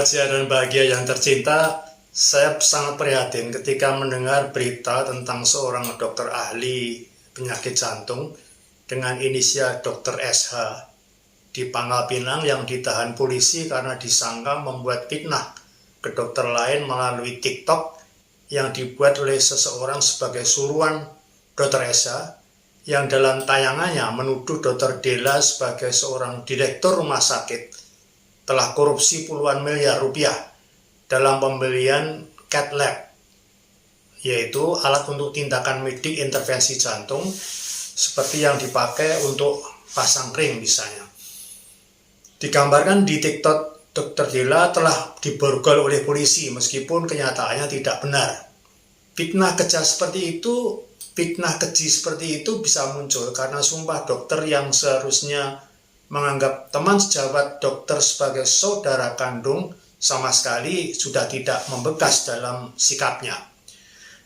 Bahagia dan bahagia yang tercinta, saya sangat prihatin ketika mendengar berita tentang seorang dokter ahli penyakit jantung dengan inisial Dr. SH di Pangkal Pinang yang ditahan polisi karena disangka membuat fitnah ke dokter lain melalui TikTok yang dibuat oleh seseorang sebagai suruhan Dr. SH yang dalam tayangannya menuduh Dr. Della sebagai seorang direktur rumah sakit telah korupsi puluhan miliar rupiah dalam pembelian cath lab, yaitu alat untuk tindakan medik intervensi jantung seperti yang dipakai untuk pasang ring misalnya. Digambarkan di TikTok, Dr. Della telah diborgol oleh polisi meskipun kenyataannya tidak benar. Fitnah keji seperti itu bisa muncul karena sumpah dokter yang seharusnya menganggap teman sejawat dokter sebagai saudara kandung sama sekali sudah tidak membekas dalam sikapnya.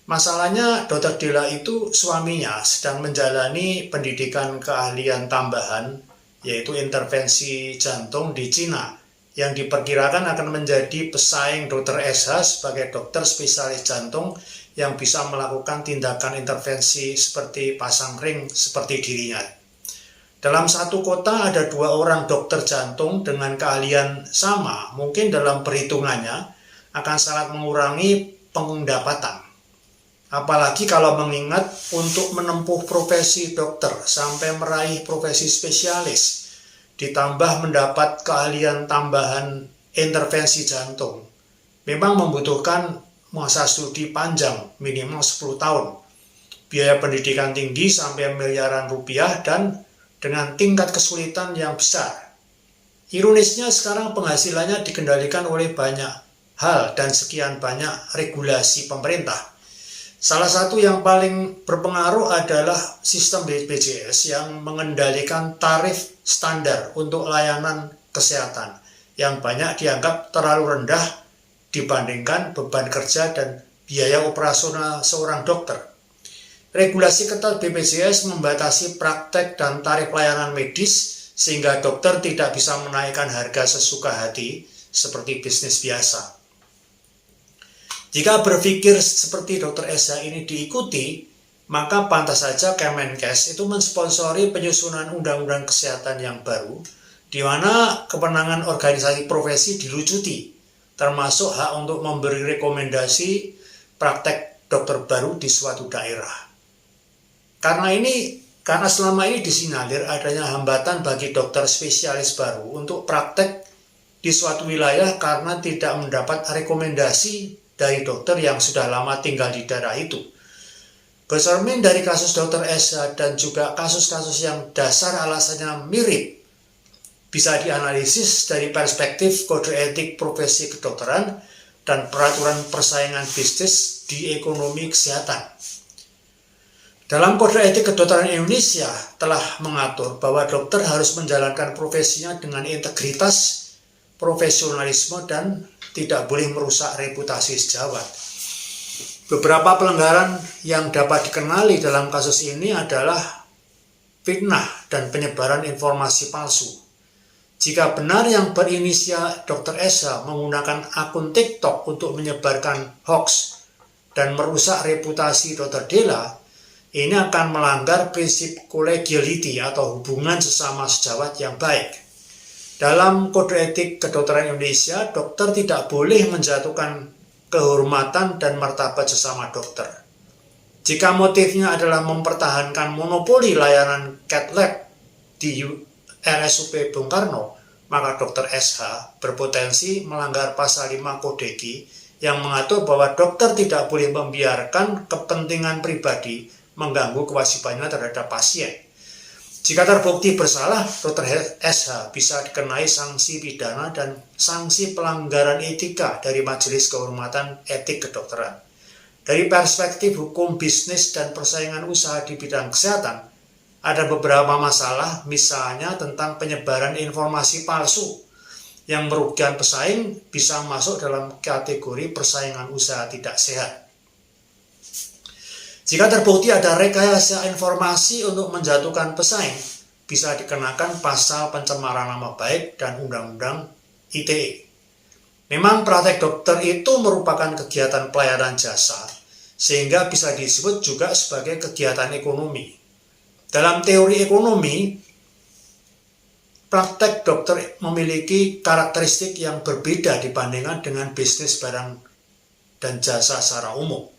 Masalahnya Dr. Della itu suaminya sedang menjalani pendidikan keahlian tambahan yaitu intervensi jantung di Cina yang diperkirakan akan menjadi pesaing Dr. SH sebagai dokter spesialis jantung yang bisa melakukan tindakan intervensi seperti pasang ring seperti dirinya. Dalam satu kota ada 2 orang dokter jantung dengan keahlian sama, mungkin dalam perhitungannya akan sangat mengurangi pendapatan. Apalagi kalau mengingat untuk menempuh profesi dokter sampai meraih profesi spesialis, ditambah mendapat keahlian tambahan intervensi jantung, memang membutuhkan masa studi panjang, minimal 10 tahun, biaya pendidikan tinggi sampai miliaran rupiah, dan dengan tingkat kesulitan yang besar. Ironisnya sekarang penghasilannya dikendalikan oleh banyak hal dan sekian banyak regulasi pemerintah. Salah satu yang paling berpengaruh adalah sistem BPJS yang mengendalikan tarif standar untuk layanan kesehatan yang banyak dianggap terlalu rendah dibandingkan beban kerja dan biaya operasional seorang dokter. Regulasi ketat BPJS membatasi praktek dan tarif layanan medis sehingga dokter tidak bisa menaikkan harga sesuka hati seperti bisnis biasa. Jika berpikir seperti Dr. SH ini diikuti, maka pantas saja Kemenkes itu mensponsori penyusunan undang-undang kesehatan yang baru, di mana kewenangan organisasi profesi dilucuti, termasuk hak untuk memberi rekomendasi praktek dokter baru di suatu daerah. Karena selama ini disinyalir adanya hambatan bagi dokter spesialis baru untuk praktek di suatu wilayah karena tidak mendapat rekomendasi dari dokter yang sudah lama tinggal di daerah itu. Bercermin dari kasus Dr. SH dan juga kasus-kasus yang dasar alasannya mirip, bisa dianalisis dari perspektif kode etik profesi kedokteran dan peraturan persaingan bisnis di ekonomi kesehatan. Dalam Kode Etik Kedokteran Indonesia telah mengatur bahwa dokter harus menjalankan profesinya dengan integritas, profesionalisme, dan tidak boleh merusak reputasi sejawat. Beberapa pelanggaran yang dapat dikenali dalam kasus ini adalah fitnah dan penyebaran informasi palsu. Jika benar yang berinisial Dr. SH menggunakan akun TikTok untuk menyebarkan hoax dan merusak reputasi Dr. Della, ini akan melanggar prinsip collegiality atau hubungan sesama sejawat yang baik. Dalam Kode Etik Kedokteran Indonesia, dokter tidak boleh menjatuhkan kehormatan dan martabat sesama dokter. Jika motifnya adalah mempertahankan monopoli layanan cath lab di RSUP Bung Karno, maka Dr. SH berpotensi melanggar pasal 5 Kodeki yang mengatur bahwa dokter tidak boleh membiarkan kepentingan pribadi mengganggu kewajibannya terhadap pasien. Jika terbukti bersalah, Dr. SH bisa dikenai sanksi pidana dan sanksi pelanggaran etika dari Majelis Kehormatan Etik Kedokteran. Dari perspektif hukum bisnis dan persaingan usaha di bidang kesehatan, ada beberapa masalah, misalnya tentang penyebaran informasi palsu yang merugikan pesaing bisa masuk dalam kategori persaingan usaha tidak sehat. Jika terbukti ada rekayasa informasi untuk menjatuhkan pesaing, bisa dikenakan pasal pencemaran nama baik dan Undang-Undang ITE. Memang praktek dokter itu merupakan kegiatan pelayanan jasa, sehingga bisa disebut juga sebagai kegiatan ekonomi. Dalam teori ekonomi, praktek dokter memiliki karakteristik yang berbeda dibandingkan dengan bisnis barang dan jasa secara umum.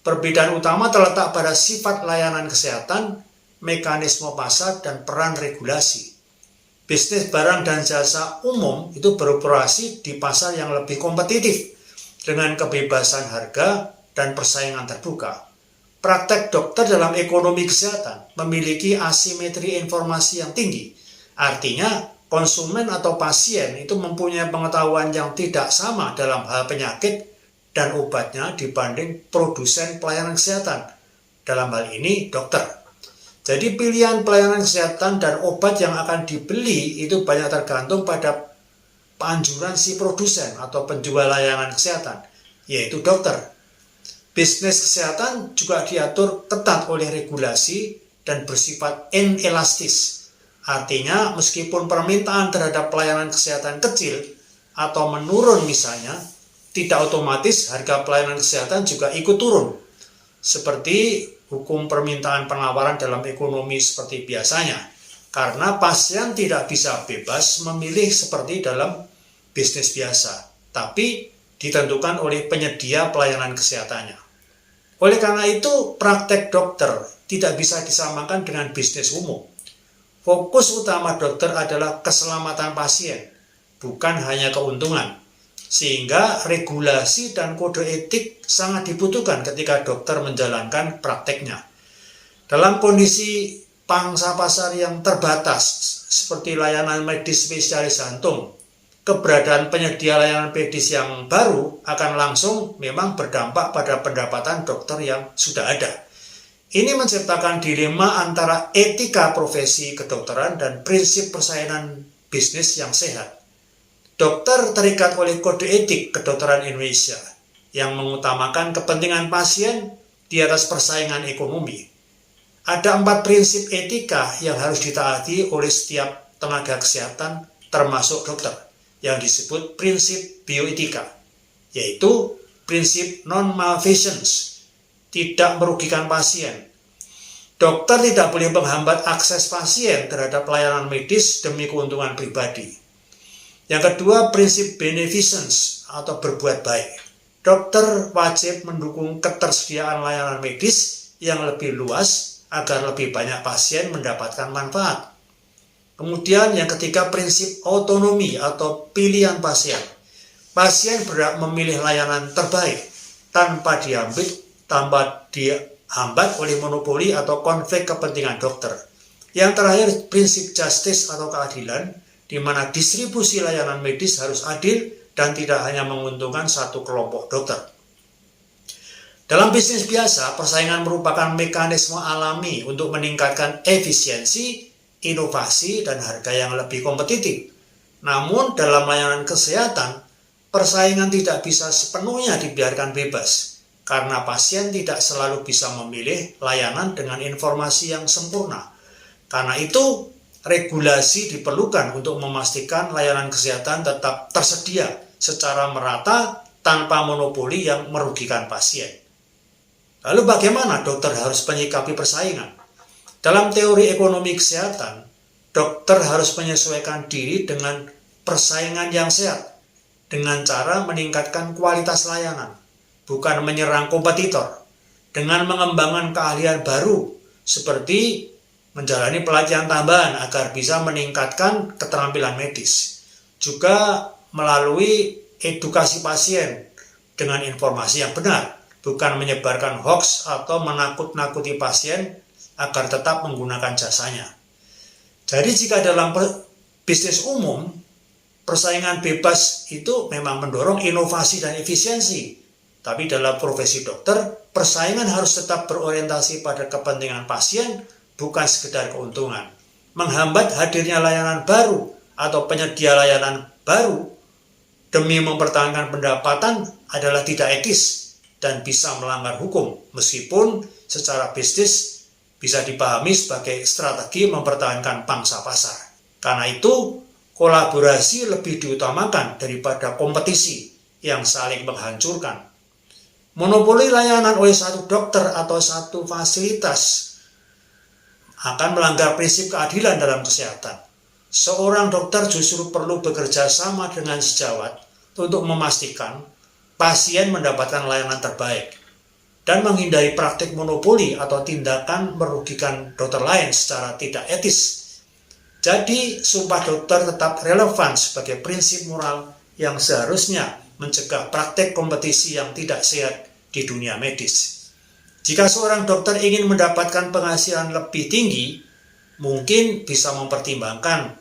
Perbedaan utama terletak pada sifat layanan kesehatan, mekanisme pasar, dan peran regulasi. Bisnis barang dan jasa umum itu beroperasi di pasar yang lebih kompetitif dengan kebebasan harga dan persaingan terbuka. Praktek dokter dalam ekonomi kesehatan memiliki asimetri informasi yang tinggi. Artinya, konsumen atau pasien itu mempunyai pengetahuan yang tidak sama dalam hal penyakit dan obatnya dibanding produsen pelayanan kesehatan. Dalam hal ini, dokter. Jadi pilihan pelayanan kesehatan dan obat yang akan dibeli itu banyak tergantung pada anjuran si produsen atau penjual layanan kesehatan, yaitu dokter. Bisnis kesehatan juga diatur ketat oleh regulasi dan bersifat inelastis. Artinya meskipun permintaan terhadap pelayanan kesehatan kecil atau menurun misalnya, tidak otomatis harga pelayanan kesehatan juga ikut turun. Seperti hukum permintaan penawaran dalam ekonomi seperti biasanya, karena pasien tidak bisa bebas memilih seperti dalam bisnis biasa, tapi ditentukan oleh penyedia pelayanan kesehatannya. Oleh karena itu, praktek dokter tidak bisa disamakan dengan bisnis umum. Fokus utama dokter adalah keselamatan pasien, bukan hanya keuntungan. Sehingga regulasi dan kode etik sangat dibutuhkan ketika dokter menjalankan prakteknya. Dalam kondisi pangsa pasar yang terbatas, seperti layanan medis spesialis jantung, keberadaan penyedia layanan medis yang baru akan langsung memang berdampak pada pendapatan dokter yang sudah ada. Ini menciptakan dilema antara etika profesi kedokteran dan prinsip persaingan bisnis yang sehat. Dokter terikat oleh kode etik kedokteran Indonesia yang mengutamakan kepentingan pasien di atas persaingan ekonomi. Ada 4 prinsip etika yang harus ditaati oleh setiap tenaga kesehatan termasuk dokter yang disebut prinsip bioetika, yaitu prinsip non-malfeasance, tidak merugikan pasien. Dokter tidak boleh menghambat akses pasien terhadap pelayanan medis demi keuntungan pribadi. Yang kedua, prinsip beneficence atau berbuat baik. Dokter wajib mendukung ketersediaan layanan medis yang lebih luas agar lebih banyak pasien mendapatkan manfaat. Kemudian yang ketiga, prinsip autonomi atau pilihan pasien. Pasien berhak memilih layanan terbaik tanpa dihambat oleh monopoli atau konflik kepentingan dokter. Yang terakhir, prinsip justice atau keadilan, di mana distribusi layanan medis harus adil dan tidak hanya menguntungkan satu kelompok dokter. Dalam bisnis biasa, persaingan merupakan mekanisme alami untuk meningkatkan efisiensi, inovasi, dan harga yang lebih kompetitif. Namun, dalam layanan kesehatan, persaingan tidak bisa sepenuhnya dibiarkan bebas, karena pasien tidak selalu bisa memilih layanan dengan informasi yang sempurna. Karena itu, regulasi diperlukan untuk memastikan layanan kesehatan tetap tersedia secara merata tanpa monopoli yang merugikan pasien. Lalu bagaimana dokter harus menyikapi persaingan? Dalam teori ekonomi kesehatan, dokter harus menyesuaikan diri dengan persaingan yang sehat dengan cara meningkatkan kualitas layanan, bukan menyerang kompetitor, dengan mengembangkan keahlian baru seperti menjalani pelatihan tambahan agar bisa meningkatkan keterampilan medis. Juga melalui edukasi pasien dengan informasi yang benar, bukan menyebarkan hoaks atau menakut-nakuti pasien agar tetap menggunakan jasanya. Jadi jika dalam bisnis umum, persaingan bebas itu memang mendorong inovasi dan efisiensi. Tapi dalam profesi dokter, persaingan harus tetap berorientasi pada kepentingan pasien, bukan sekedar keuntungan. Menghambat hadirnya layanan baru atau penyedia layanan baru demi mempertahankan pendapatan adalah tidak etis dan bisa melanggar hukum, meskipun secara bisnis bisa dipahami sebagai strategi mempertahankan pangsa pasar. Karena itu, kolaborasi lebih diutamakan daripada kompetisi yang saling menghancurkan. Monopoli layanan oleh satu dokter atau satu fasilitas akan melanggar prinsip keadilan dalam kesehatan. Seorang dokter justru perlu bekerja sama dengan sejawat untuk memastikan pasien mendapatkan layanan terbaik dan menghindari praktik monopoli atau tindakan merugikan dokter lain secara tidak etis. Jadi, sumpah dokter tetap relevan sebagai prinsip moral yang seharusnya mencegah praktik kompetisi yang tidak sehat di dunia medis. Jika seorang dokter ingin mendapatkan penghasilan lebih tinggi, mungkin bisa mempertimbangkan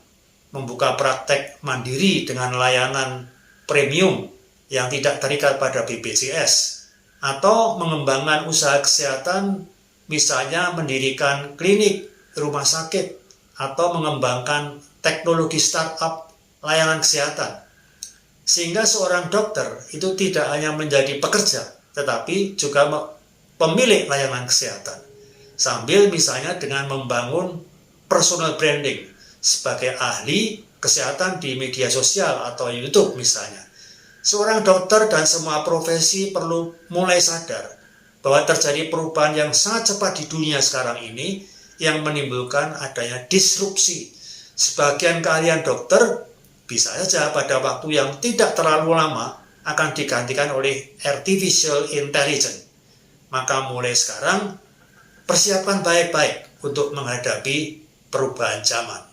membuka praktek mandiri dengan layanan premium yang tidak terikat pada BPJS, atau mengembangkan usaha kesehatan, misalnya mendirikan klinik, rumah sakit, atau mengembangkan teknologi startup layanan kesehatan. Sehingga seorang dokter itu tidak hanya menjadi pekerja, tetapi juga pemilik layanan kesehatan. Sambil misalnya dengan membangun personal branding sebagai ahli kesehatan di media sosial atau YouTube misalnya. Seorang dokter dan semua profesi perlu mulai sadar bahwa terjadi perubahan yang sangat cepat di dunia sekarang ini yang menimbulkan adanya disrupsi. Sebagian keahlian dokter bisa saja pada waktu yang tidak terlalu lama akan digantikan oleh artificial intelligence. Maka mulai sekarang persiapkan baik-baik untuk menghadapi perubahan zaman.